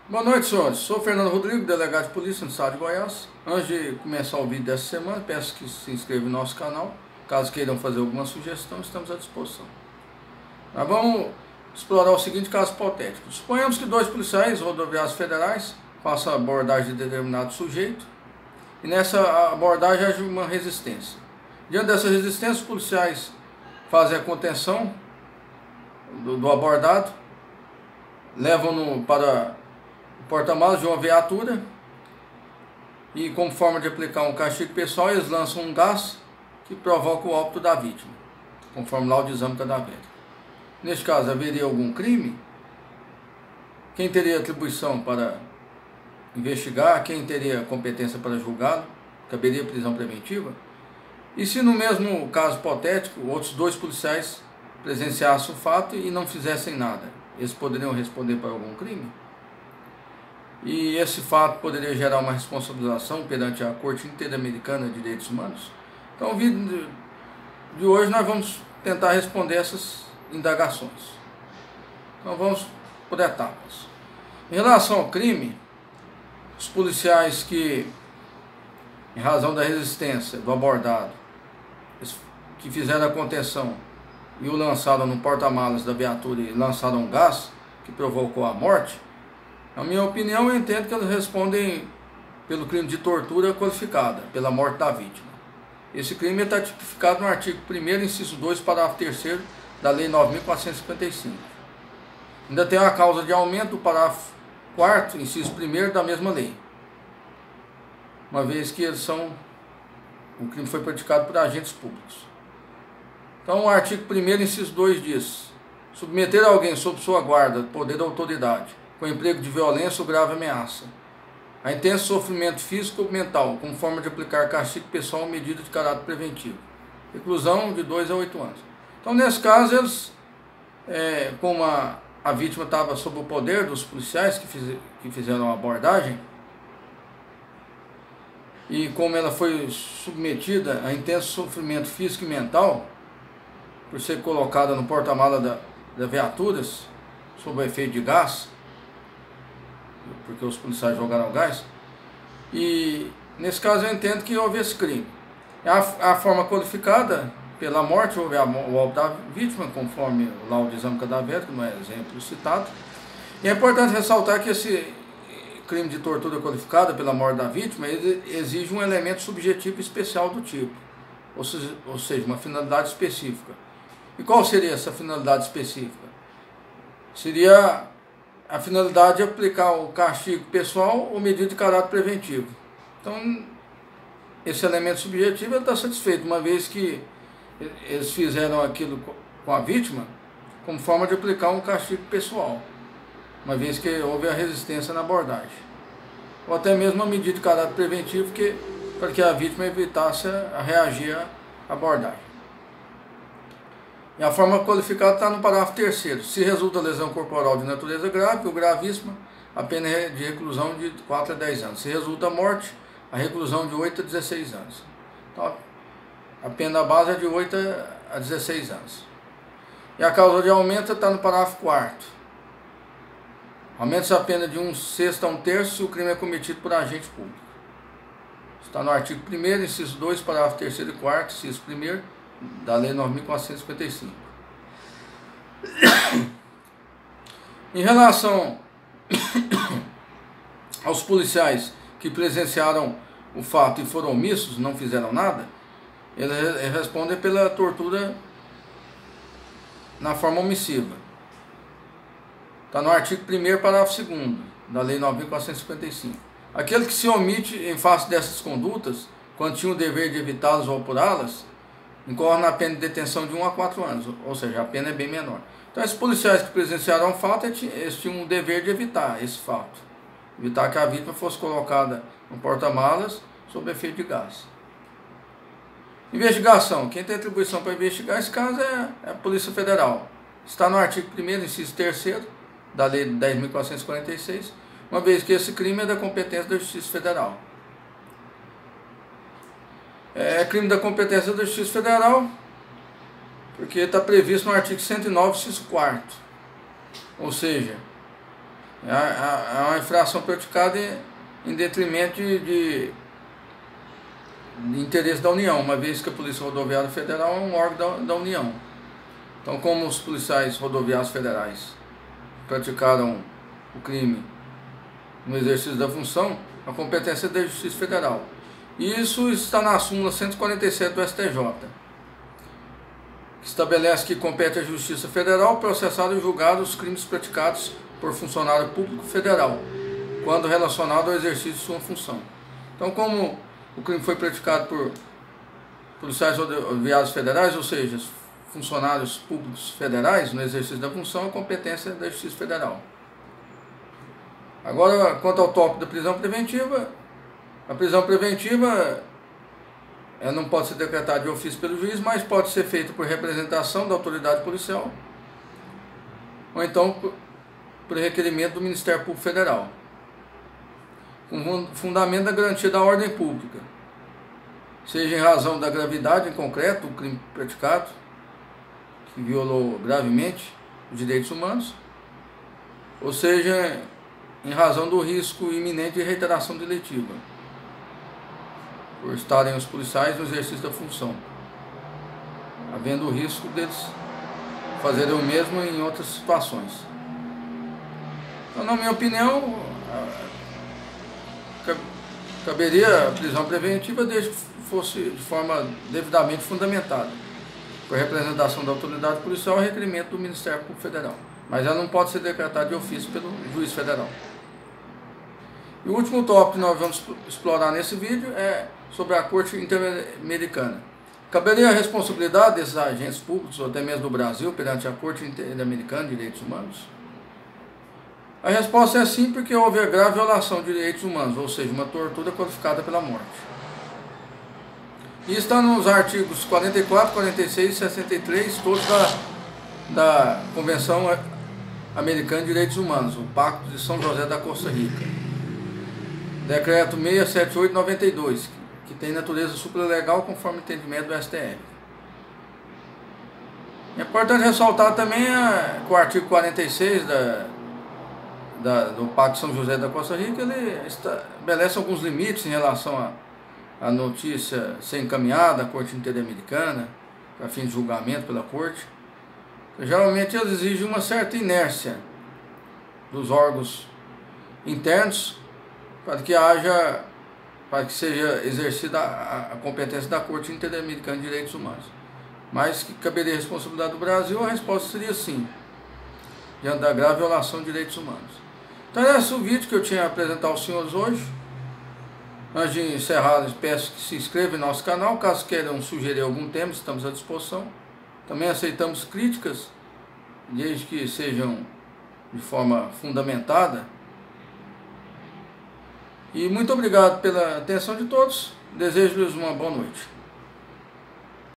Boa noite, senhores. Sou Fernando Rodrigo, delegado de polícia no estado de Goiás. Antes de começar o vídeo dessa semana, peço que se inscrevam no nosso canal. Caso queiram fazer alguma sugestão, estamos à disposição. Nós vamos explorar o seguinte caso hipotético. Suponhamos que dois policiais rodoviários federais façam abordagem de determinado sujeito e nessa abordagem haja uma resistência. Diante dessa resistência, os policiais fazem a contenção do abordado, levam-no para o porta-malas de uma viatura e, como forma de aplicar um castigo pessoal, eles lançam um gás que provoca o óbito da vítima, conforme laudo de exame cadavérico. Neste caso, haveria algum crime? Quem teria atribuição para investigar? Quem teria competência para julgá-lo? Caberia prisão preventiva? E se no mesmo caso hipotético, outros dois policiais presenciassem o fato e não fizessem nada? Eles poderiam responder por algum crime? E esse fato poderia gerar uma responsabilização perante a Corte Interamericana de Direitos Humanos? Então, o vídeo de hoje nós vamos tentar responder essas indagações. Então, vamos por etapas. Em relação ao crime, os policiais que, em razão da resistência do abordado, que fizeram a contenção e o lançaram no porta-malas da viatura e lançaram um gás que provocou a morte, na minha opinião, eu entendo que eles respondem pelo crime de tortura qualificada, pela morte da vítima. Esse crime está tipificado no artigo 1º, inciso 2, parágrafo 3º da Lei 9.455. Ainda tem a causa de aumento do parágrafo 4º, inciso 1º da mesma lei, uma vez que o crime foi praticado por agentes públicos. Então, o artigo 1º, inciso 2 diz: submeter alguém sob sua guarda, poder da autoridade, com emprego de violência ou grave ameaça, a intenso sofrimento físico ou mental, como forma de aplicar castigo pessoal ou medida de caráter preventivo. Reclusão de 2 a 8 anos. Então, nesse caso, eles, como a vítima estava sob o poder dos policiais que fizeram a abordagem, e como ela foi submetida a intenso sofrimento físico e mental, por ser colocada no porta-malas da viaturas, sob o efeito de gás, porque os policiais jogaram gás, e nesse caso eu entendo que houve esse crime. A forma qualificada pela morte, houve o óbito da vítima, conforme o laudo de exame cadavérico, no exemplo citado. E é importante ressaltar que esse crime de tortura qualificada pela morte da vítima exige um elemento subjetivo especial do tipo, ou seja, uma finalidade específica. E qual seria essa finalidade específica? Seria a finalidade de aplicar o castigo pessoal ou medida de caráter preventivo. Então, esse elemento subjetivo está satisfeito, uma vez que eles fizeram aquilo com a vítima como forma de aplicar um castigo pessoal, uma vez que houve a resistência na abordagem. Ou até mesmo uma medida de caráter preventivo para que a vítima evitasse a reagir à abordagem. E a forma qualificada está no parágrafo 3º. Se resulta lesão corporal de natureza grave ou gravíssima, a pena é de reclusão de 4 a 10 anos. Se resulta morte, a reclusão de 8 a 16 anos. Então, a pena base é de 8 a 16 anos. E a causa de aumento está no parágrafo 4º. Aumenta-se a pena de 1/6 a 1/3 se o crime é cometido por agente público. Está no artigo 1º, inciso 2, parágrafo 3º e 4º, inciso 1º, da Lei 9.455. Em relação aos policiais que presenciaram o fato e foram omissos, não fizeram nada, eles respondem pela tortura na forma omissiva. Está no artigo 1º, parágrafo 2º, da Lei 9.455. Aquele que se omite em face dessas condutas, quando tinha o dever de evitá-las ou apurá-las, incorre na pena de detenção de 1 a 4 anos, ou seja, a pena é bem menor. Então, esses policiais que presenciaram o fato, eles tinham o dever de evitar esse fato, evitar que a vítima fosse colocada no porta-malas sob efeito de gás. Investigação. Quem tem atribuição para investigar esse caso é a Polícia Federal. Está no artigo 1º, inciso 3º, da Lei 10.446, uma vez que esse crime é da competência da Justiça Federal. É crime da competência da Justiça Federal, porque está previsto no artigo 109, inciso 4º. Ou seja, É uma infração praticada em detrimento de interesse da União, uma vez que a Polícia Rodoviária Federal é um órgão da União. Então, como os policiais rodoviários federais praticaram o crime no exercício da função, a competência é da Justiça Federal. E isso está na súmula 147 do STJ, que estabelece que compete à Justiça Federal processar e julgar os crimes praticados por funcionário público federal, quando relacionado ao exercício de sua função. Então, como o crime foi praticado por policiais rodoviários federais, ou seja, funcionários públicos federais, no exercício da função, a competência é da Justiça Federal. Agora, quanto ao tópico da prisão preventiva, a prisão preventiva não pode ser decretada de ofício pelo juiz, mas pode ser feita por representação da autoridade policial, ou então por requerimento do Ministério Público Federal, com fundamento da garantia da ordem pública, seja em razão da gravidade em concreto do crime praticado, que violou gravemente os direitos humanos, ou seja, em razão do risco iminente de reiteração delitiva, por estarem os policiais no exercício da função, havendo o risco deles fazerem o mesmo em outras situações. Então, na minha opinião, caberia a prisão preventiva desde que fosse de forma devidamente fundamentada, por representação da autoridade policial e requerimento do Ministério Público Federal. Mas ela não pode ser decretada de ofício pelo juiz federal. E o último tópico que nós vamos explorar nesse vídeo é sobre a Corte Interamericana. Caberia a responsabilidade desses agentes públicos, ou até mesmo do Brasil, perante a Corte Interamericana de Direitos Humanos? A resposta é sim, porque houve a grave violação de direitos humanos, ou seja, uma tortura qualificada pela morte. E está nos artigos 44, 46 e 63, todos da Convenção Americana de Direitos Humanos, o Pacto de São José da Costa Rica. Decreto 678/92, que tem natureza supralegal conforme o entendimento do STF. É importante ressaltar também que o artigo 46 do Pacto de São José da Costa Rica, ele estabelece alguns limites em relação à notícia ser encaminhada à Corte Interamericana, para fim de julgamento pela Corte. Geralmente eles exigem uma certa inércia dos órgãos internos para que seja exercida a competência da Corte Interamericana de Direitos Humanos. Mas que caberia a responsabilidade do Brasil, a resposta seria sim, diante da grave violação de direitos humanos. Então esse é o vídeo que eu tinha a apresentar aos senhores hoje. Antes de encerrar, peço que se inscrevam em nosso canal, caso queiram sugerir algum tema, estamos à disposição. Também aceitamos críticas, desde que sejam de forma fundamentada. E muito obrigado pela atenção de todos. Desejo-lhes uma boa noite.